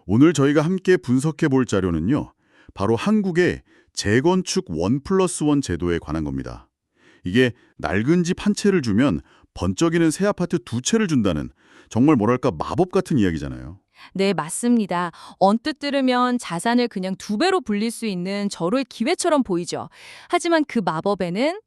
오늘 저희가 함께 분석해 볼 자료는요. 바로 한국의 재건축 1+1 제도에 관한 겁니다. 이게 낡은 집 한 채를 주면 번쩍이는 새 아파트 두 채를 준다는 정말 뭐랄까 마법 같은 이야기잖아요. 네, 맞습니다. 언뜻 들으면 자산을 그냥 두 배로 불릴 수 있는 절호의 기회처럼 보이죠. 하지만 그 마법에는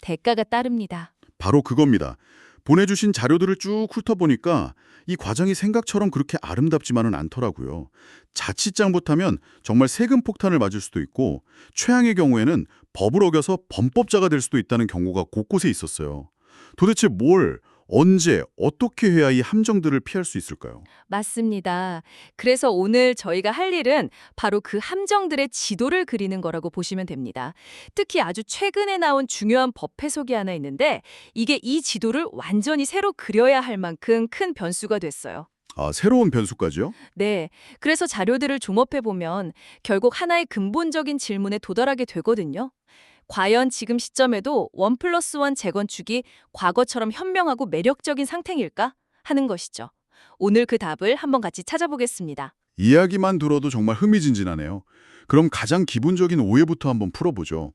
대가가 따릅니다. 바로 그겁니다. 보내주신 자료들을 쭉 훑어보니까 이 과정이 생각처럼 그렇게 아름답지만은 않더라고요. 자칫 잘못하면 정말 세금 폭탄을 맞을 수도 있고 최악의 경우에는 법을 어겨서 범법자가 될 수도 있다는 경고가 곳곳에 있었어요. 도대체 뭘, 언제, 어떻게 해야 이 함정들을 피할 수 있을까요? 맞습니다. 그래서 오늘 저희가 할 일은 바로 그 함정들의 지도를 그리는 거라고 보시면 됩니다. 특히 아주 최근에 나온 중요한 법 해석이 하나 있는데 이게 이 지도를 완전히 새로 그려야 할 만큼 큰 변수가 됐어요. 아, 새로운 변수까지요? 네. 그래서 자료들을 종합해 보면 결국 하나의 근본적인 질문에 도달하게 되거든요. 과연 지금 시점에도 1+1 재건축이 과거처럼 현명하고 매력적인 상태일까 하는 것이죠. 오늘 그 답을 한번 같이 찾아보겠습니다. 이야기만 들어도 정말 흥미진진하네요. 그럼 가장 기본적인 오해부터 한번 풀어보죠.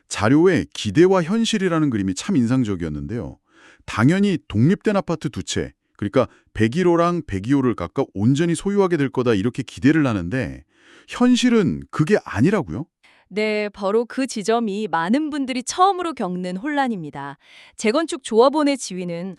자료에 기대와 현실이라는 그림이 참 인상적이었는데요. 당연히 독립된 아파트 두 채, 그러니까 101호랑 102호를 각각 온전히 소유하게 될 거다 이렇게 기대를 하는데 현실은 그게 아니라고요? 네, 바로 그 지점이 많은 분들이 처음으로 겪는 혼란입니다. 재건축 조합원의 지위는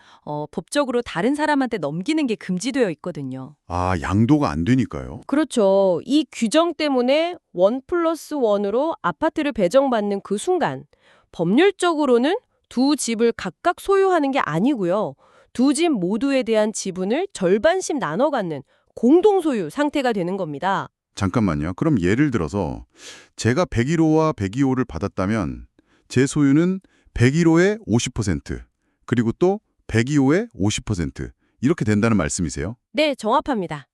법적으로 다른 사람한테 넘기는 게 금지되어 있거든요. 아, 양도가 안 되니까요. 그렇죠. 이 규정 때문에 1+1으로 아파트를 배정받는 그 순간 법률적으로는 두 집을 각각 소유하는 게 아니고요. 두 집 모두에 대한 지분을 절반씩 나눠 갖는 공동 소유 상태가 되는 겁니다. 잠깐만요. 그럼 예를 들어서 제가 101호와 102호를 받았다면 제 소유는 101호의 50%, 그리고 또 102호의 50% 이렇게 된다는 말씀이세요? 네, 정확합니다.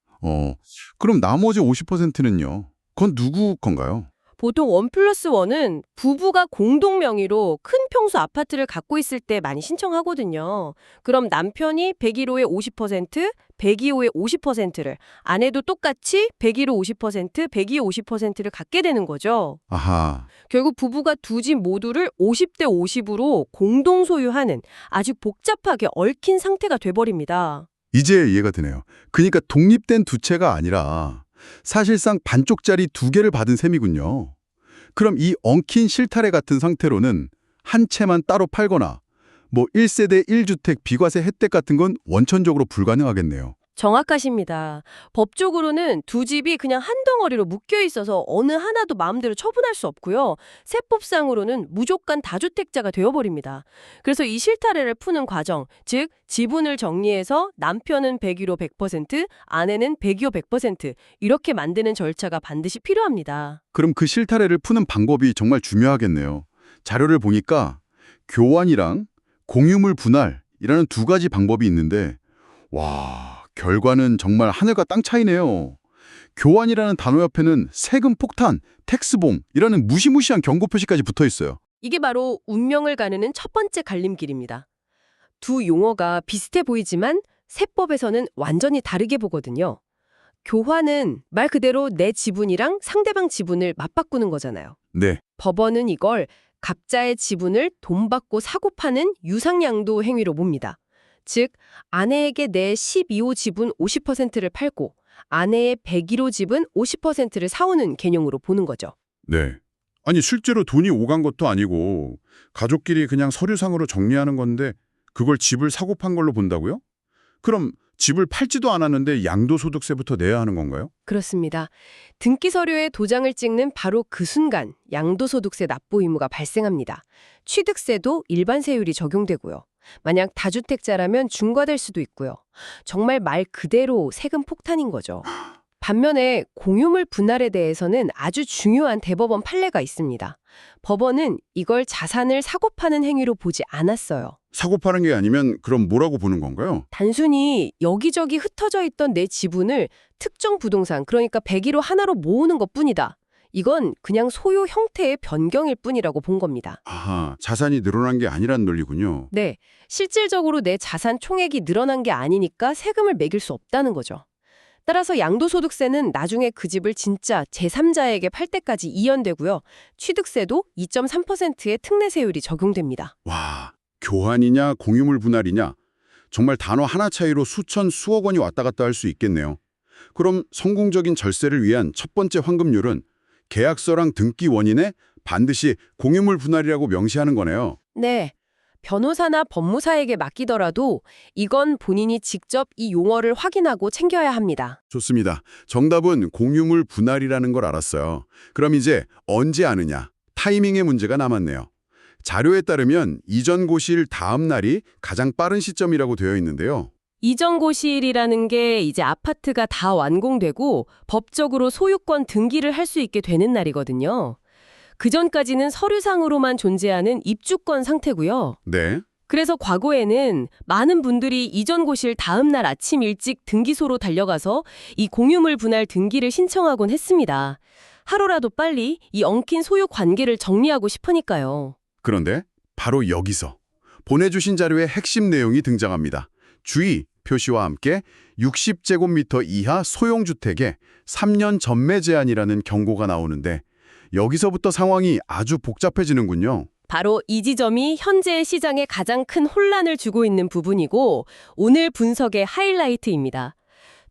그럼 나머지 50%는요? 그건 누구 건가요? 보통 1+1은 부부가 공동 명의로 큰 평수 아파트를 갖고 있을 때 많이 신청하거든요. 그럼 남편이 101호의 50%, 102호의 50%를, 아내도 똑같이 101호 50%, 102호 50%를 갖게 되는 거죠. 아하, 결국 부부가 두 집 모두를 50대 50으로 공동 소유하는 아주 복잡하게 얽힌 상태가 돼버립니다. 이제 이해가 되네요. 그러니까 독립된 두 채가 아니라 사실상 반쪽짜리 두 개를 받은 셈이군요. 그럼 이 엉킨 실타래 같은 상태로는 한 채만 따로 팔거나 뭐 1세대 1주택 비과세 혜택 같은 건 원천적으로 불가능하겠네요. 정확하십니다. 법적으로는 두 집이 그냥 한 덩어리로 묶여 있어서 어느 하나도 마음대로 처분할 수 없고요. 세법상으로는 무조건 다주택자가 되어버립니다. 그래서 이 실타래를 푸는 과정, 즉 지분을 정리해서 남편은 101호 100%, 아내는 102호 100% 이렇게 만드는 절차가 반드시 필요합니다. 그럼 그 실타래를 푸는 방법이 정말 중요하겠네요. 자료를 보니까 교환이랑 공유물 분할이라는 두 가지 방법이 있는데 와, 결과는 정말 하늘과 땅 차이네요. 교환이라는 단어 옆에는 세금 폭탄, 텍스봉이라는 무시무시한 경고 표시까지 붙어 있어요. 이게 바로 운명을 가르는 첫 번째 갈림길입니다. 두 용어가 비슷해 보이지만 세법에서는 완전히 다르게 보거든요. 교환은 말 그대로 내 지분이랑 상대방 지분을 맞바꾸는 거잖아요. 네, 법원은 이걸 갑자의 지분을 돈 받고 사고 파는 유상양도 행위로 봅니다. 즉, 아내에게 내 12호 지분 50%를 팔고 아내의 101호 지분 50%를 사오는 개념으로 보는 거죠. 네. 아니 실제로 돈이 오간 것도 아니고 가족끼리 그냥 서류상으로 정리하는 건데 그걸 집을 사고 판 걸로 본다고요? 그럼 집을 팔지도 않았는데 양도소득세부터 내야 하는 건가요? 그렇습니다. 등기 서류에 도장을 찍는 바로 그 순간 양도소득세 납부 의무가 발생합니다. 취득세도 일반 세율이 적용되고요. 만약 다주택자라면 중과될 수도 있고요. 정말 말 그대로 세금 폭탄인 거죠. 반면에 공유물 분할에 대해서는 아주 중요한 대법원 판례가 있습니다. 법원은 이걸 자산을 사고 파는 행위로 보지 않았어요. 사고 파는 게 아니면 그럼 뭐라고 보는 건가요? 단순히 여기저기 흩어져 있던 내 지분을 특정 부동산, 그러니까 101호 하나로 모으는 것뿐이다. 이건 그냥 소유 형태의 변경일 뿐이라고 본 겁니다. 아하, 자산이 늘어난 게 아니란 논리군요. 네, 실질적으로 내 자산 총액이 늘어난 게 아니니까 세금을 매길 수 없다는 거죠. 따라서 양도소득세는 나중에 그 집을 진짜 제3자에게 팔 때까지 이연되고요. 취득세도 2.3%의 특례세율이 적용됩니다. 와, 교환이냐 공유물 분할이냐 정말 단어 하나 차이로 수천 수억 원이 왔다 갔다 할 수 있겠네요. 그럼 성공적인 절세를 위한 첫 번째 환급률은 계약서랑 등기 원인에 반드시 공유물 분할이라고 명시하는 거네요. 네. 변호사나 법무사에게 맡기더라도 이건 본인이 직접 이 용어를 확인하고 챙겨야 합니다. 좋습니다. 정답은 공유물 분할이라는 걸 알았어요. 그럼 이제 언제 아느냐? 타이밍의 문제가 남았네요. 자료에 따르면 이전 고시일 다음 날이 가장 빠른 시점이라고 되어 있는데요. 이전 고시일이라는 게 이제 아파트가 다 완공되고 법적으로 소유권 등기를 할 수 있게 되는 날이거든요. 그전까지는 서류상으로만 존재하는 입주권 상태고요. 네. 그래서 과거에는 많은 분들이 이전 고시일 다음 날 아침 일찍 등기소로 달려가서 이 공유물 분할 등기를 신청하곤 했습니다. 하루라도 빨리 이 엉킨 소유 관계를 정리하고 싶으니까요. 그런데 바로 여기서 보내주신 자료의 핵심 내용이 등장합니다. 주의 표시와 함께 60제곱미터 이하 소형주택에 3년 전매 제한이라는 경고가 나오는데 여기서부터 상황이 아주 복잡해지는군요. 바로 이 지점이 현재의 시장에 가장 큰 혼란을 주고 있는 부분이고 오늘 분석의 하이라이트입니다.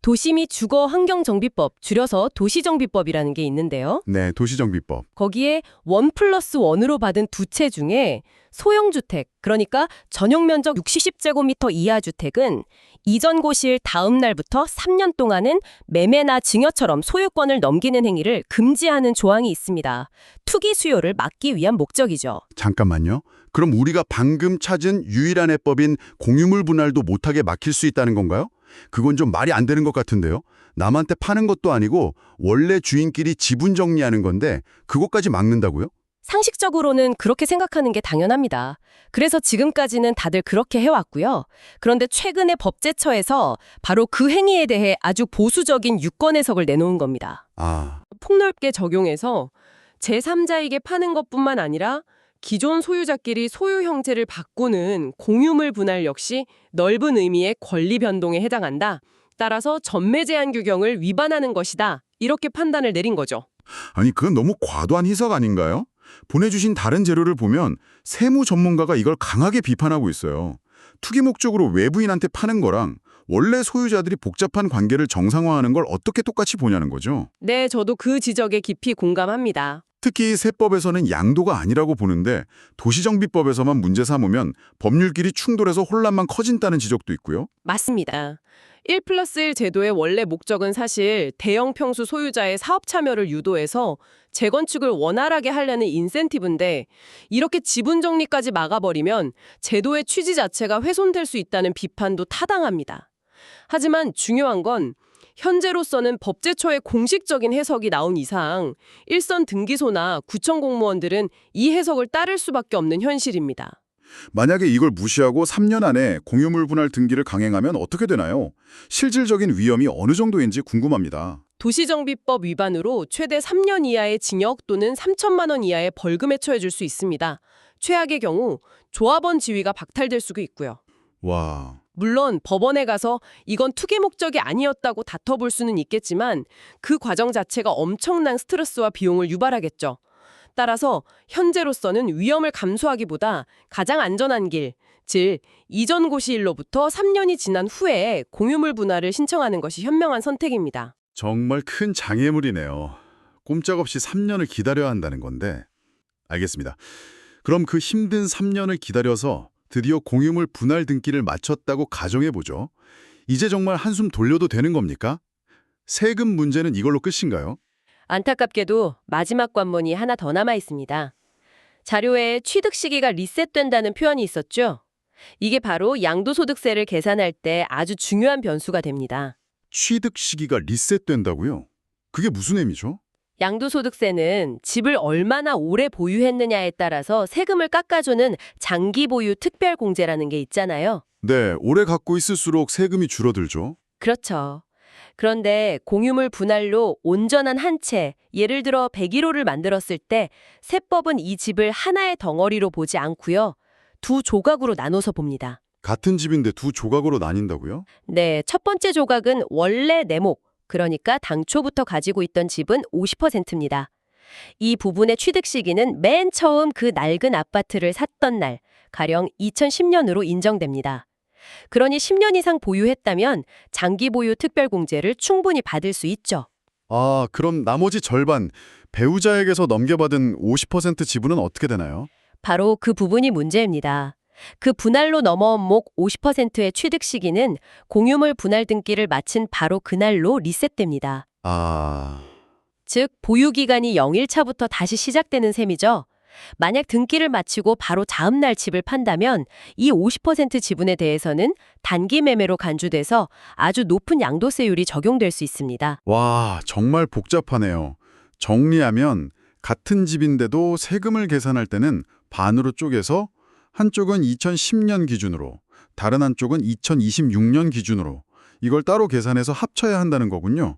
도시 및 주거환경정비법, 줄여서 도시정비법이라는 게 있는데요. 네, 도시정비법. 거기에 1+1으로 받은 두 채 중에 소형주택, 그러니까 전용면적 60제곱미터 이하 주택은 이전 고시일 다음 날부터 3년 동안은 매매나 증여처럼 소유권을 넘기는 행위를 금지하는 조항이 있습니다. 투기 수요를 막기 위한 목적이죠. 잠깐만요. 그럼 우리가 방금 찾은 유일한 해법인 공유물 분할도 못하게 막힐 수 있다는 건가요? 그건 좀 말이 안 되는 것 같은데요. 남한테 파는 것도 아니고 원래 주인끼리 지분 정리하는 건데 그것까지 막는다고요? 상식적으로는 그렇게 생각하는 게 당연합니다. 그래서 지금까지는 다들 그렇게 해왔고요. 그런데 최근에 법제처에서 바로 그 행위에 대해 아주 보수적인 유권 해석을 내놓은 겁니다. 아, 폭넓게 적용해서 제3자에게 파는 것뿐만 아니라 기존 소유자끼리 소유 형태를 바꾸는 공유물 분할 역시 넓은 의미의 권리 변동에 해당한다. 따라서 전매 제한 규정을 위반하는 것이다. 이렇게 판단을 내린 거죠. 아니 그건 너무 과도한 해석 아닌가요? 보내주신 다른 재료를 보면 세무 전문가가 이걸 강하게 비판하고 있어요. 투기 목적으로 외부인한테 파는 거랑 원래 소유자들이 복잡한 관계를 정상화하는 걸 어떻게 똑같이 보냐는 거죠. 네, 저도 그 지적에 깊이 공감합니다. 특히 세법에서는 양도가 아니라고 보는데 도시정비법에서만 문제 삼으면 법률끼리 충돌해서 혼란만 커진다는 지적도 있고요. 맞습니다. 1+1 제도의 원래 목적은 사실 대형 평수 소유자의 사업 참여를 유도해서 재건축을 원활하게 하려는 인센티브인데 이렇게 지분 정리까지 막아버리면 제도의 취지 자체가 훼손될 수 있다는 비판도 타당합니다. 하지만 중요한 건 현재로서는 법제처의 공식적인 해석이 나온 이상 일선 등기소나 구청 공무원들은 이 해석을 따를 수밖에 없는 현실입니다. 만약에 이걸 무시하고 3년 안에 공유물 분할 등기를 강행하면 어떻게 되나요? 실질적인 위험이 어느 정도인지 궁금합니다. 도시정비법 위반으로 최대 3년 이하의 징역 또는 3천만 원 이하의 벌금에 처해질 수 있습니다. 최악의 경우 조합원 지위가 박탈될 수도 있고요. 와, 물론 법원에 가서 이건 투기 목적이 아니었다고 다퉈볼 수는 있겠지만 그 과정 자체가 엄청난 스트레스와 비용을 유발하겠죠. 따라서 현재로서는 위험을 감수하기보다 가장 안전한 길, 즉 이전 고시일로부터 3년이 지난 후에 공유물 분할을 신청하는 것이 현명한 선택입니다. 정말 큰 장애물이네요. 꼼짝없이 3년을 기다려야 한다는 건데. 알겠습니다. 그럼 그 힘든 3년을 기다려서 드디어 공유물 분할 등기를 마쳤다고 가정해보죠. 이제 정말 한숨 돌려도 되는 겁니까? 세금 문제는 이걸로 끝인가요? 안타깝게도 마지막 관문이 하나 더 남아 있습니다. 자료에 취득 시기가 리셋된다는 표현이 있었죠. 이게 바로 양도소득세를 계산할 때 아주 중요한 변수가 됩니다. 취득 시기가 리셋된다고요? 그게 무슨 의미죠? 양도소득세는 집을 얼마나 오래 보유했느냐에 따라서 세금을 깎아주는 장기 보유 특별공제라는 게 있잖아요. 네, 오래 갖고 있을수록 세금이 줄어들죠. 그렇죠. 그런데 공유물 분할로 온전한 한 채, 예를 들어 101호를 만들었을 때 세법은 이 집을 하나의 덩어리로 보지 않고요. 두 조각으로 나눠서 봅니다. 같은 집인데 두 조각으로 나뉜다고요? 네, 첫 번째 조각은 원래 내목, 그러니까 당초부터 가지고 있던 집은 50%입니다. 이 부분의 취득 시기는 맨 처음 그 낡은 아파트를 샀던 날, 가령 2010년으로 인정됩니다. 그러니 10년 이상 보유했다면 장기 보유 특별공제를 충분히 받을 수 있죠. 아, 그럼 나머지 절반, 배우자에게서 넘겨받은 50% 지분은 어떻게 되나요? 바로 그 부분이 문제입니다. 그 분할로 넘어온 목 50%의 취득 시기는 공유물 분할 등기를 마친 바로 그날로 리셋됩니다. 아, 즉, 보유기간이 0일차부터 다시 시작되는 셈이죠. 만약 등기를 마치고 바로 다음 날 집을 판다면 이 50% 지분에 대해서는 단기 매매로 간주돼서 아주 높은 양도세율이 적용될 수 있습니다. 와, 정말 복잡하네요. 정리하면 같은 집인데도 세금을 계산할 때는 반으로 쪼개서 한쪽은 2010년 기준으로, 다른 한쪽은 2026년 기준으로 이걸 따로 계산해서 합쳐야 한다는 거군요.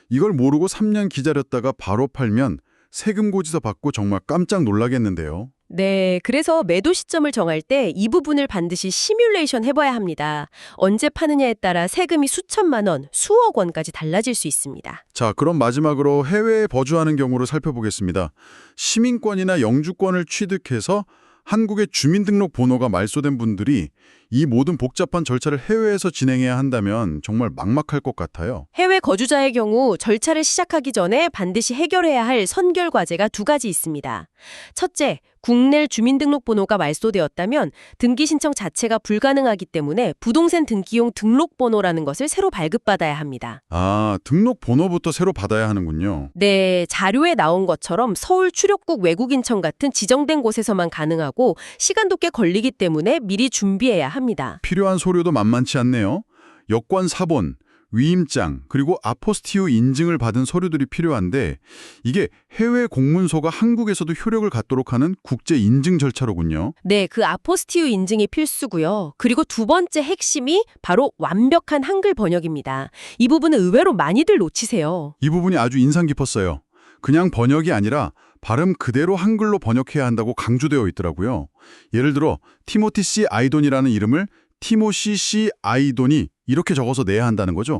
이걸 모르고 3년 기다렸다가 바로 팔면 세금 고지서 받고 정말 깜짝 놀라겠는데요. 네, 그래서 매도 시점을 정할 때 이 부분을 반드시 시뮬레이션 해봐야 합니다. 언제 파느냐에 따라 세금이 수천만 원, 수억 원까지 달라질 수 있습니다. 자, 그럼 마지막으로 해외에 거주하는 경우를 살펴보겠습니다. 시민권이나 영주권을 취득해서 한국의 주민등록번호가 말소된 분들이 이 모든 복잡한 절차를 해외에서 진행해야 한다면 정말 막막할 것 같아요. 해외 거주자의 경우 절차를 시작하기 전에 반드시 해결해야 할 선결 과제가 두 가지 있습니다. 첫째, 국내 주민등록번호가 말소되었다면 등기 신청 자체가 불가능하기 때문에 부동산 등기용 등록번호라는 것을 새로 발급받아야 합니다. 아, 등록번호부터 새로 받아야 하는군요. 네, 자료에 나온 것처럼 서울 출입국 외국인청 같은 지정된 곳에서만 가능하고 시간도 꽤 걸리기 때문에 미리 준비해야 합니다. 필요한 서류도 만만치 않네요. 여권 사본, 위임장, 그리고 아포스티우 인증을 받은 서류들이 필요한데 이게 해외 공문서가 한국에서도 효력을 갖도록 하는 국제 인증 절차로군요. 네, 그 아포스티우 인증이 필수고요. 그리고 두 번째 핵심이 바로 완벽한 한글 번역입니다. 이 부분은 의외로 많이들 놓치세요. 이 부분이 아주 인상 깊었어요. 그냥 번역이 아니라 발음 그대로 한글로 번역해야 한다고 강조되어 있더라고요. 예를 들어 티모티 씨 아이돈이라는 이름을 티모시 씨 아이돈이 이렇게 적어서 내야 한다는 거죠.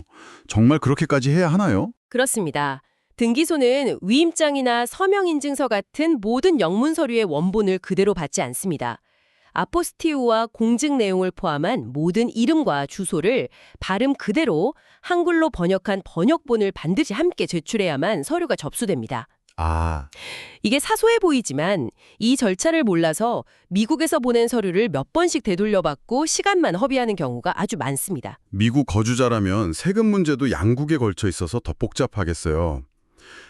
정말 그렇게까지 해야 하나요? 그렇습니다. 등기소는 위임장이나 서명인증서 같은 모든 영문 서류의 원본을 그대로 받지 않습니다. 아포스티우와 공증 내용을 포함한 모든 이름과 주소를 발음 그대로 한글로 번역한 번역본을 반드시 함께 제출해야만 서류가 접수됩니다. 아, 이게 사소해 보이지만 이 절차를 몰라서 미국에서 보낸 서류를 몇 번씩 되돌려받고 시간만 허비하는 경우가 아주 많습니다. 미국 거주자라면 세금 문제도 양국에 걸쳐 있어서 더 복잡하겠어요.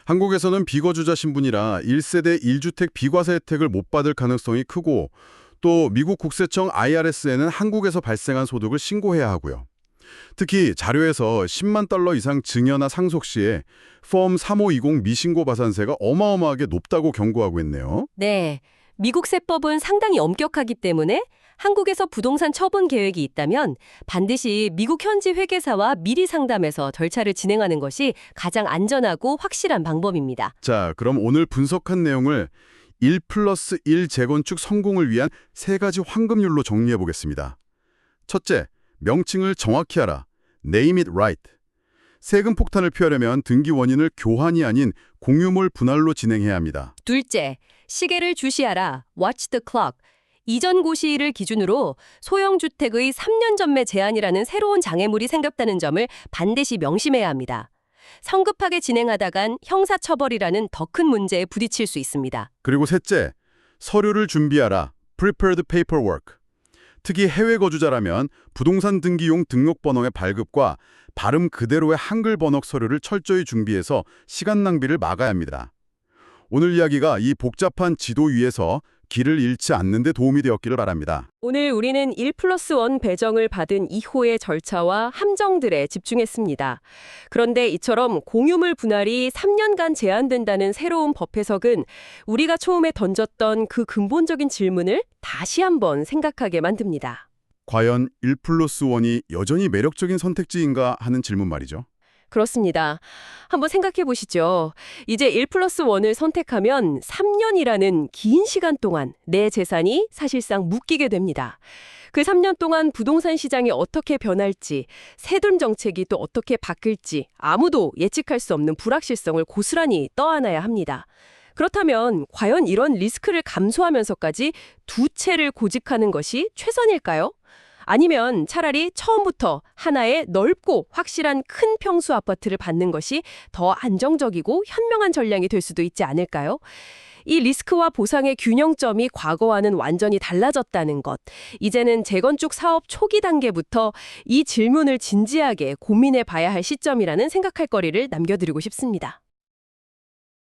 한국에서는 비거주자 신분이라 1세대 1주택 비과세 혜택을 못 받을 가능성이 크고 또 미국 국세청 IRS에는 한국에서 발생한 소득을 신고해야 하고요. 특히 자료에서 10만 달러 이상 증여나 상속 시에 폼 3520 미신고 바산세가 어마어마하게 높다고 경고하고 있네요. 네, 미국 세법은 상당히 엄격하기 때문에 한국에서 부동산 처분 계획이 있다면 반드시 미국 현지 회계사와 미리 상담해서 절차를 진행하는 것이 가장 안전하고 확실한 방법입니다. 자, 그럼 오늘 분석한 내용을 1+1 재건축 성공을 위한 세 가지 황금률로 정리해 보겠습니다. 첫째, 명칭을 정확히 알아. Name it right. 세금 폭탄을 피하려면 등기 원인을 교환이 아닌 공유물 분할로 진행해야 합니다. 둘째, 시계를 주시하라. Watch the clock. 이전 고시일을 기준으로 소형 주택의 3년 전매 제한이라는 새로운 장애물이 생겼다는 점을 반드시 명심해야 합니다. 성급하게 진행하다간 형사처벌이라는 더 큰 문제에 부딪힐 수 있습니다. 그리고 셋째, 서류를 준비하라. Prepare the paperwork. 특히 해외 거주자라면 부동산 등기용 등록번호의 발급과 발음 그대로의 한글 번역 서류를 철저히 준비해서 시간 낭비를 막아야 합니다. 오늘 이야기가 이 복잡한 지도 위에서 길을 잃지 않는 데 도움이 되었기를 바랍니다. 오늘 우리는 1+1 배정을 받은 이후의 절차와 함정들에 집중했습니다. 그런데 이처럼 공유물 분할이 3년간 제한된다는 새로운 법 해석은 우리가 처음에 던졌던 그 근본적인 질문을 다시 한번 생각하게 만듭니다. 과연 1+1이 여전히 매력적인 선택지인가 하는 질문 말이죠. 그렇습니다. 한번 생각해 보시죠. 이제 1+1을 선택하면 3년이라는 긴 시간 동안 내 재산이 사실상 묶이게 됩니다. 그 3년 동안 부동산 시장이 어떻게 변할지, 세금 정책이 또 어떻게 바뀔지 아무도 예측할 수 없는 불확실성을 고스란히 떠안아야 합니다. 그렇다면 과연 이런 리스크를 감수하면서까지 두 채를 고집하는 것이 최선일까요? 아니면 차라리 처음부터 하나의 넓고 확실한 큰 평수 아파트를 받는 것이 더 안정적이고 현명한 전략이 될 수도 있지 않을까요? 이 리스크와 보상의 균형점이 과거와는 완전히 달라졌다는 것. 이제는 재건축 사업 초기 단계부터 이 질문을 진지하게 고민해 봐야 할 시점이라는 생각할 거리를 남겨드리고 싶습니다.